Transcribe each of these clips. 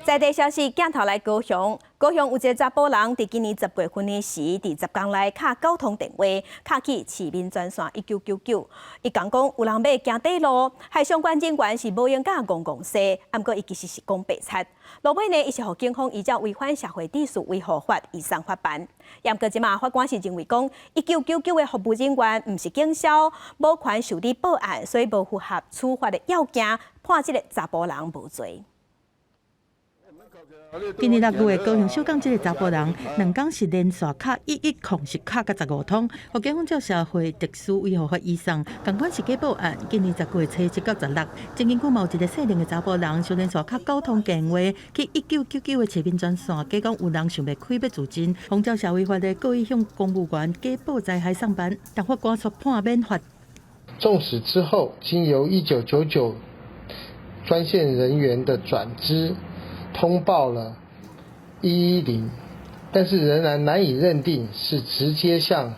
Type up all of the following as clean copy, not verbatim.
在地消息，镜头来高雄。高雄有一个查甫人，伫今年10月份的时，伫10天内敲交通电话，敲去市民专线1999。伊讲有人要行底路，害相关警员是无用甲戆说，毋过伊其实是讲白贼。落尾呢，伊是互警方依照违反社会秩序维护法移送法办。也毋过即马法官是认为讲1999的服务人员毋是警消，无权受理报案，所以无符合处罚的要件，判即个查甫人无罪。今年6月，高雄小港这个查甫人2天是连续卡110是卡到15通，互警方照社会特殊维护法移送。同款是假报案。今年10月初7到16，前经过某一个适龄的查甫人，就连续卡9通电话去1999的市民专线，假讲有人想要开要自尽，仿照社会法的故意向公务员假报灾害上班，但法官说判免罚。纵使之后经由1999专线人员的转知，通报了110，但是仍然难以认定是直接向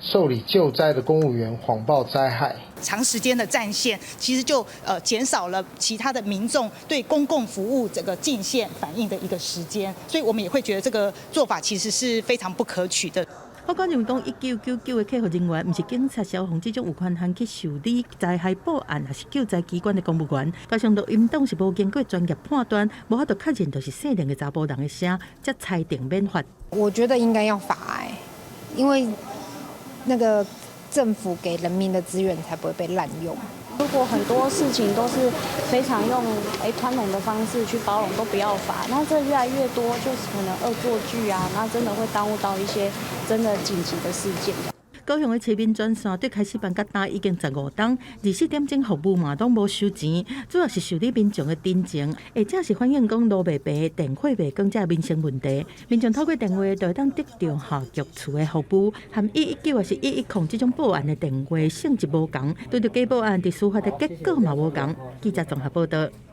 受理救灾的公务员谎报灾害。长时间的战线，其实就减少了其他的民众对公共服务这个进线反映的一个时间，所以我们也会觉得这个做法其实是非常不可取的。法官认为讲1999的客服人员，毋是警察、消防这种有权限去受理灾害报案，也是救灾机关的公务员，加上都应当是无经过专业判断，无法度确认就是适龄的查甫人的声，才裁定免罚。我觉得应该要罚因为那个政府给人民的资源才不会被滥用。如果很多事情都是非常用宽容的方式去包容，都不要罚，那这越来越多就是可能恶作剧啊，那真的会耽误到一些真的紧急的事件。高雄的市民专线对开始办甲打已经15天，24点钟服务嘛，拢无收钱，主要是受理民众的真情，这是反映讲路袂白、电火袂光这民生问题。民众透过电话就会当得到下局处的服务，和119也是110这种报案的电话性质无同，对着假报案伫司法的结果嘛无同。记者综合报道。